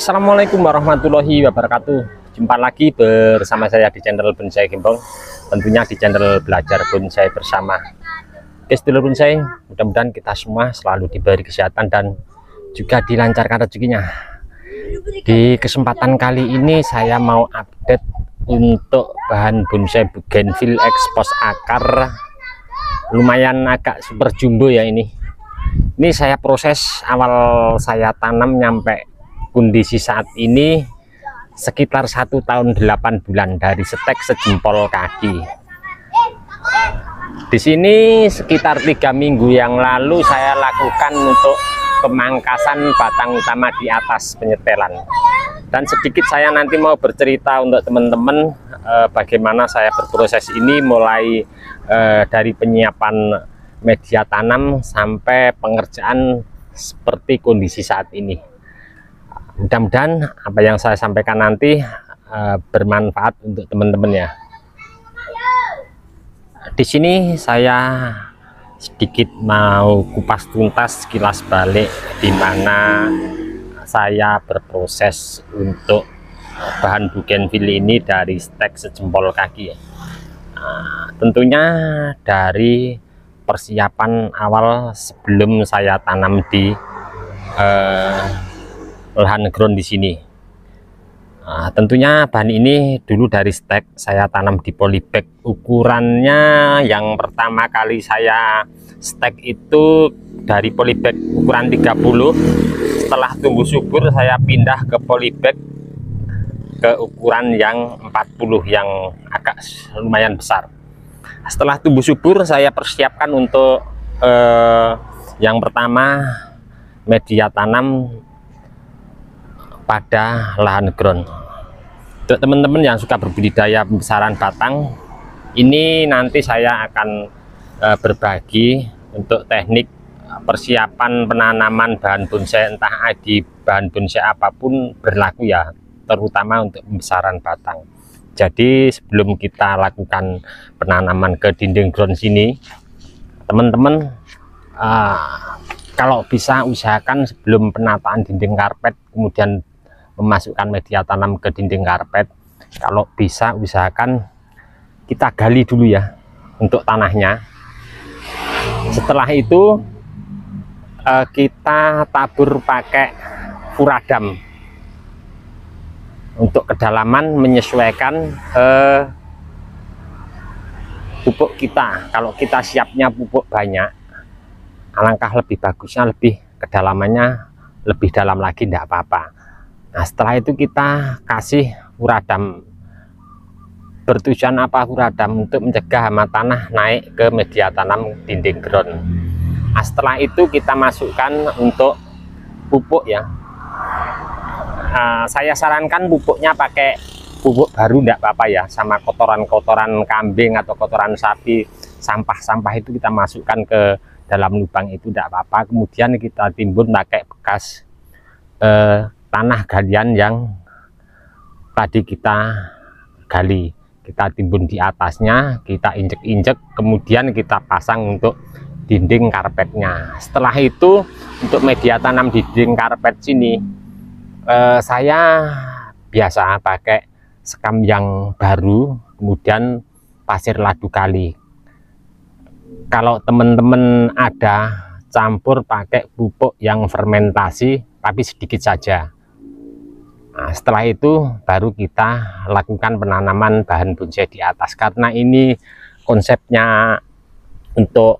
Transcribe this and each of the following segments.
Assalamualaikum warahmatullahi wabarakatuh. Jumpa lagi bersama saya di channel Bonsai Gembong, tentunya di channel Belajar Bonsai Bersama. Oke, sedulur bonsai, mudah-mudahan kita semua selalu diberi kesehatan dan juga dilancarkan rezekinya. Di kesempatan kali ini saya mau update untuk bahan bonsai bougainville expose akar, lumayan agak super jumbo ya ini. Ini saya proses awal saya tanam nyampe kondisi saat ini sekitar 1 tahun 8 bulan dari stek sejempol kaki. Di sini sekitar 3 minggu yang lalu saya lakukan untuk pemangkasan batang utama di atas penyetelan. Dan sedikit saya nanti mau bercerita untuk teman-teman bagaimana saya berproses ini, mulai dari penyiapan media tanam sampai pengerjaan seperti kondisi saat ini. Mudah-mudahan apa yang saya sampaikan nanti bermanfaat untuk teman-teman ya. Di sini saya sedikit mau kupas tuntas kilas balik di mana saya berproses untuk bahan bougainville ini dari stek sejempol kaki ya. Tentunya dari persiapan awal sebelum saya tanam di lahan ground di sini. Tentunya bahan ini dulu dari stek saya tanam di polybag. Ukurannya yang pertama kali saya stek itu dari polybag ukuran 30. Setelah tumbuh subur saya pindah ke polybag ke ukuran yang 40 yang agak lumayan besar. Setelah tumbuh subur saya persiapkan untuk yang pertama media tanam pada lahan ground. Untuk teman-teman yang suka berbudidaya pembesaran batang, ini nanti saya akan berbagi untuk teknik persiapan penanaman bahan bonsai, entah di bahan bonsai apapun berlaku ya, terutama untuk pembesaran batang. Jadi sebelum kita lakukan penanaman ke dinding ground sini, teman-teman kalau bisa usahakan sebelum penataan dinding karpet kemudian memasukkan media tanam ke dinding karpet, kalau bisa usahakan kita gali dulu ya untuk tanahnya. Setelah itu kita tabur pakai furadam untuk kedalaman menyesuaikan pupuk kita. Kalau kita siapnya pupuk banyak, alangkah lebih bagusnya lebih kedalamannya lebih dalam lagi, tidak apa-apa. Nah, setelah itu kita kasih furadam. Bertujuan apa furadam? Untuk mencegah hama tanah naik ke media tanam dinding ground. Nah, setelah itu kita masukkan untuk pupuk ya. Saya sarankan pupuknya pakai pupuk baru, tidak apa-apa ya, sama kotoran-kotoran kambing atau kotoran sapi, sampah-sampah itu kita masukkan ke dalam lubang itu, tidak apa-apa. Kemudian kita timbun pakai bekas tanah galian yang tadi kita gali, kita timbun di atasnya, kita injek-injek, kemudian kita pasang untuk dinding karpetnya. Setelah itu untuk media tanam di dinding karpet sini saya biasa pakai sekam yang baru, kemudian pasir ladu kali. Kalau teman-teman ada, campur pakai pupuk yang fermentasi tapi sedikit saja. Nah, setelah itu baru kita lakukan penanaman bahan bonsai di atas, karena ini konsepnya untuk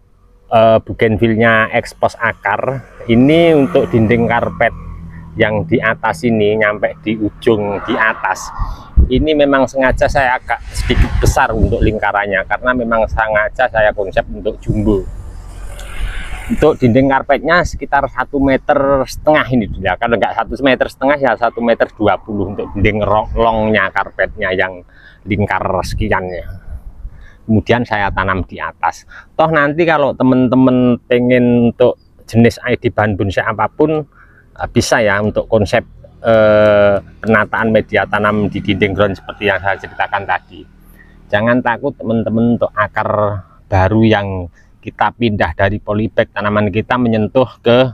bougainville-nya expose akar. Ini untuk dinding karpet yang di atas ini nyampe di ujung di atas ini memang sengaja saya agak sedikit besar untuk lingkarannya, karena memang sengaja saya konsep untuk jumbo. Untuk dinding karpetnya sekitar 1,5 meter ini ya, kalau nggak 1,5 meter ya 1,20 meter untuk dinding longnya karpetnya yang lingkar sekiannya. Kemudian saya tanam di atas. Toh nanti kalau teman-teman pengen untuk jenis ID bahan bonsai apapun bisa ya, untuk konsep penataan media tanam di dinding ground seperti yang saya ceritakan tadi. Jangan takut teman-teman, untuk akar baru yang kita pindah dari polybag, tanaman kita menyentuh ke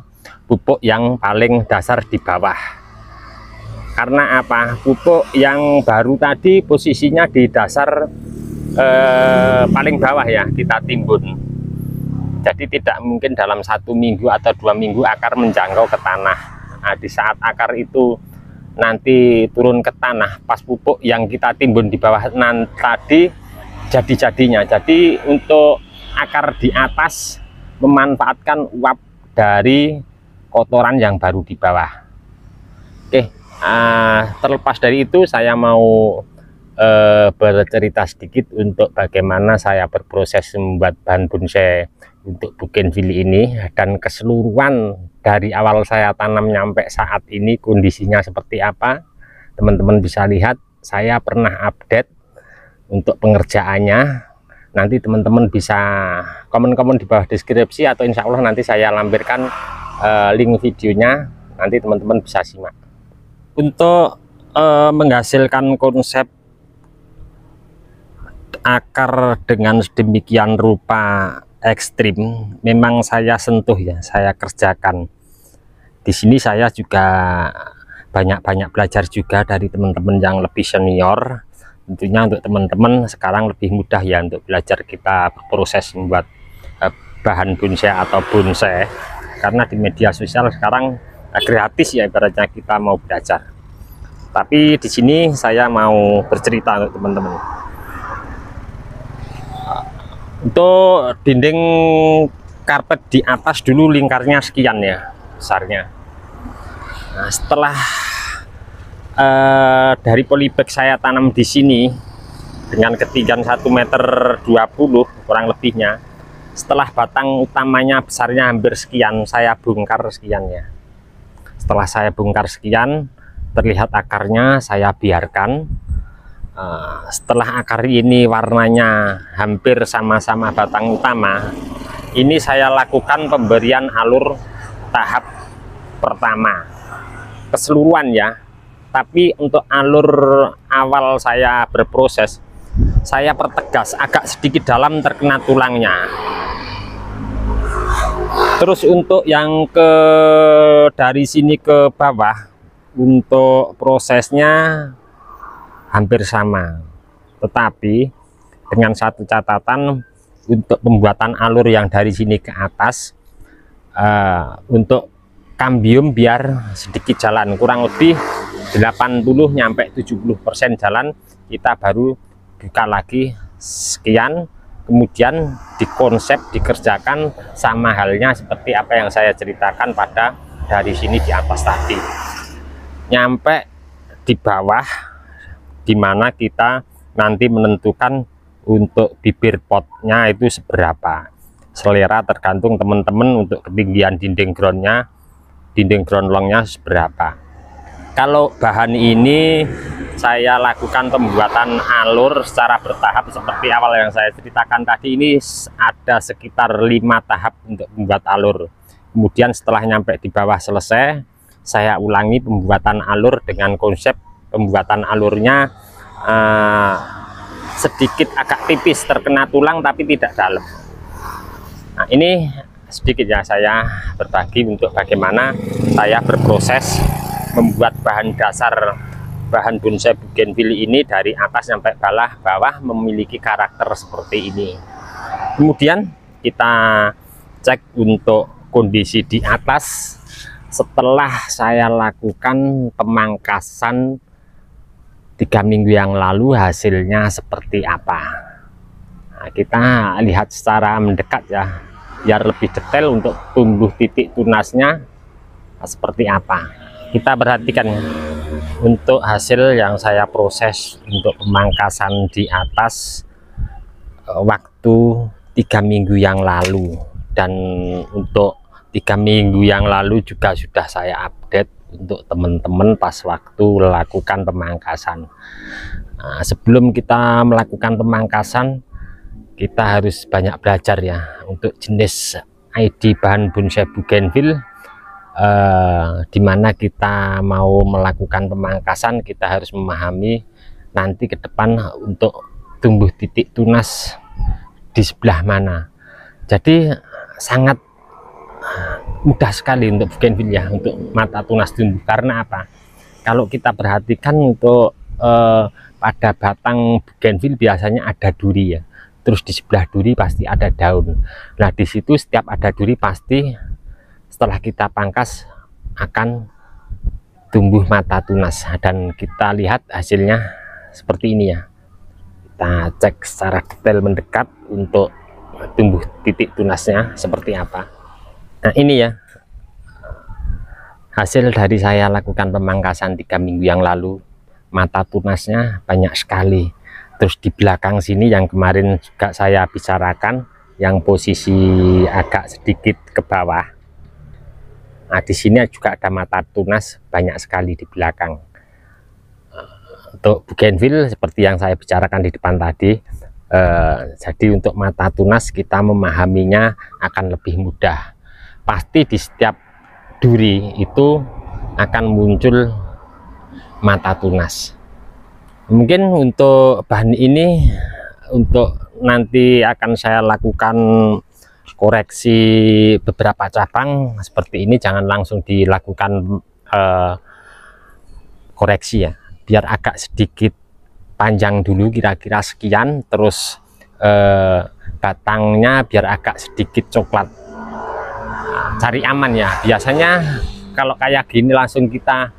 pupuk yang paling dasar di bawah. Karena apa? Pupuk yang baru tadi posisinya di dasar paling bawah ya, kita timbun. Jadi tidak mungkin dalam 1 minggu atau 2 minggu akar menjangkau ke tanah. Nah, di saat akar itu nanti turun ke tanah, pas pupuk yang kita timbun di bawah tadi jadi-jadinya. Jadi untuk akar di atas memanfaatkan uap dari kotoran yang baru di bawah. Oke, terlepas dari itu saya mau bercerita sedikit untuk bagaimana saya berproses membuat bahan bonsai untuk bougainville ini, dan keseluruhan dari awal saya tanam nyampe saat ini kondisinya seperti apa. Teman-teman bisa lihat saya pernah update untuk pengerjaannya. Nanti teman-teman bisa komen-komen di bawah deskripsi, atau insya Allah nanti saya lampirkan link videonya, nanti teman-teman bisa simak. Untuk menghasilkan konsep akar dengan sedemikian rupa ekstrim, memang saya sentuh ya, saya kerjakan. Di sini saya juga banyak belajar juga dari teman-teman yang lebih senior. Tentunya untuk teman-teman sekarang lebih mudah ya untuk belajar kita berproses membuat bahan bonsai atau bonsai, karena di media sosial sekarang gratis ya ibaratnya kita mau belajar. Tapi di sini saya mau bercerita untuk teman-teman. Untuk dinding karpet di atas dulu lingkarnya sekian ya besarnya. Nah, setelah dari polybag saya tanam di sini dengan ketinggian 1,20 meter kurang lebihnya, setelah batang utamanya besarnya hampir sekian, saya bongkar sekian ya. Setelah saya bongkar sekian, terlihat akarnya, saya biarkan. Setelah akar ini warnanya hampir sama-sama batang utama, ini saya lakukan pemberian alur tahap pertama keseluruhan ya. Tapi untuk alur awal saya berproses, saya pertegas agak sedikit dalam terkena tulangnya. Terus untuk yang dari sini ke bawah, untuk prosesnya hampir sama, tetapi dengan satu catatan, untuk pembuatan alur yang dari sini ke atas, untuk kambium biar sedikit jalan, kurang lebih 80–70% jalan, kita baru buka lagi sekian, kemudian dikonsep, dikerjakan sama halnya seperti apa yang saya ceritakan pada dari sini di atas tadi, nyampe di bawah, dimana kita nanti menentukan untuk bibir potnya itu seberapa. Selera tergantung teman-teman untuk ketinggian dinding groundnya, dinding ground longnya seberapa. Kalau bahan ini saya lakukan pembuatan alur secara bertahap seperti awal yang saya ceritakan tadi. Ini ada sekitar 5 tahap untuk membuat alur. Kemudian setelah nyampe di bawah selesai, saya ulangi pembuatan alur dengan konsep pembuatan alurnya sedikit agak tipis, terkena tulang tapi tidak dalam. Nah, ini sedikit ya saya berbagi untuk bagaimana saya berproses membuat bahan dasar bahan bonsai bougainville ini dari atas sampai bawah memiliki karakter seperti ini. Kemudian kita cek untuk kondisi di atas. Setelah saya lakukan pemangkasan 3 minggu yang lalu, hasilnya seperti apa. Nah, kita lihat secara mendekat ya, biar lebih detail untuk tumbuh titik tunasnya seperti apa. Kita perhatikan ya, untuk hasil yang saya proses untuk pemangkasan di atas waktu 3 minggu yang lalu, dan untuk 3 minggu yang lalu juga sudah saya update untuk teman-teman pas waktu melakukan pemangkasan. Nah, sebelum kita melakukan pemangkasan, kita harus banyak belajar ya untuk jenis ID bahan bonsai bougainville. Dimana kita mau melakukan pemangkasan, kita harus memahami nanti ke depan untuk tumbuh titik tunas di sebelah mana. Jadi sangat mudah sekali untuk bougainville ya, untuk mata tunas tumbuh. Karena apa? Kalau kita perhatikan untuk pada batang bougainville biasanya ada duri ya, terus di sebelah duri pasti ada daun. Nah di situ setiap ada duri pasti setelah kita pangkas akan tumbuh mata tunas, dan kita lihat hasilnya seperti ini ya. Kita cek secara detail mendekat untuk tumbuh titik tunasnya seperti apa. Nah ini ya hasil dari saya lakukan pemangkasan 3 minggu yang lalu. Mata tunasnya banyak sekali. Terus di belakang sini yang kemarin juga saya bicarakan, yang posisi agak sedikit ke bawah. Nah di sini juga ada mata tunas banyak sekali di belakang. Untuk bougainville seperti yang saya bicarakan di depan tadi, jadi untuk mata tunas kita memahaminya akan lebih mudah. Pasti di setiap duri itu akan muncul mata tunas. Mungkin untuk bahan ini untuk nanti akan saya lakukan koreksi beberapa cabang seperti ini, jangan langsung dilakukan koreksi ya, biar agak sedikit panjang dulu kira-kira sekian, terus batangnya biar agak sedikit coklat. Cari aman ya, biasanya kalau kayak gini langsung kita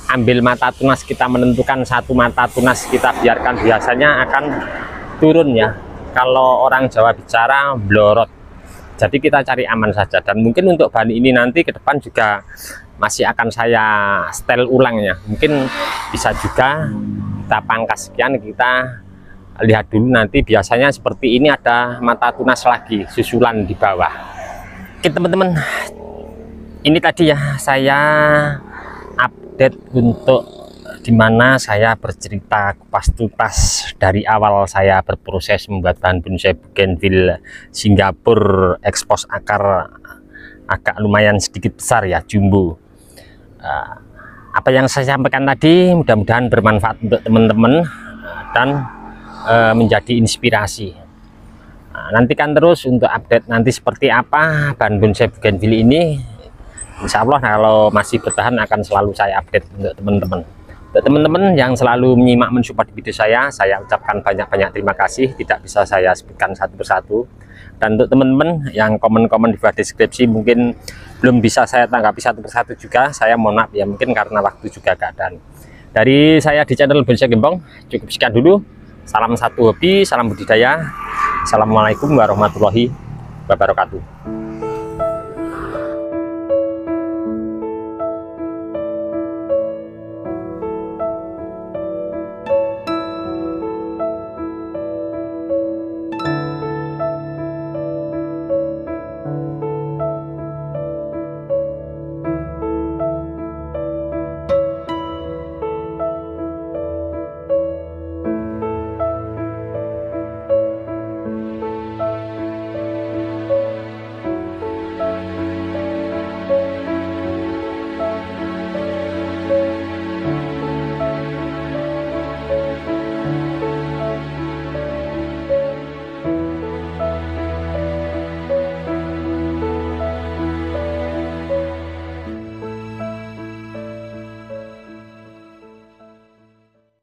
ambil mata tunas, kita menentukan satu mata tunas kita biarkan, biasanya akan turun ya, kalau orang Jawa bicara blorot. Jadi kita cari aman saja, dan mungkin untuk bahan ini nanti ke depan juga masih akan saya setel ulang ya, mungkin bisa juga kita pangkas sekian, kita lihat dulu nanti. Biasanya seperti ini ada mata tunas lagi susulan di bawah. Oke teman-teman, ini tadi ya saya update untuk dimana saya bercerita kupas tuntas dari awal saya berproses membuat bahan bonsai bougainville Singapura ekspos akar agak lumayan sedikit besar ya, jumbo. Apa yang saya sampaikan tadi mudah-mudahan bermanfaat untuk teman-teman dan menjadi inspirasi. Nantikan terus untuk update nanti seperti apa bahan bonsai bougainville ini. Insya Allah kalau masih bertahan akan selalu saya update untuk teman-teman. Untuk teman-teman yang selalu menyimak mensupport video saya ucapkan banyak-banyak terima kasih, tidak bisa saya sebutkan satu persatu. Dan untuk teman-teman yang komen-komen di bawah deskripsi mungkin belum bisa saya tanggapi satu persatu juga, saya mohon maaf ya, mungkin karena waktu juga keadaan. Dari saya di channel Bonsai Gembong cukup sekian dulu. Salam satu hobi, salam budidaya. Assalamualaikum warahmatullahi wabarakatuh.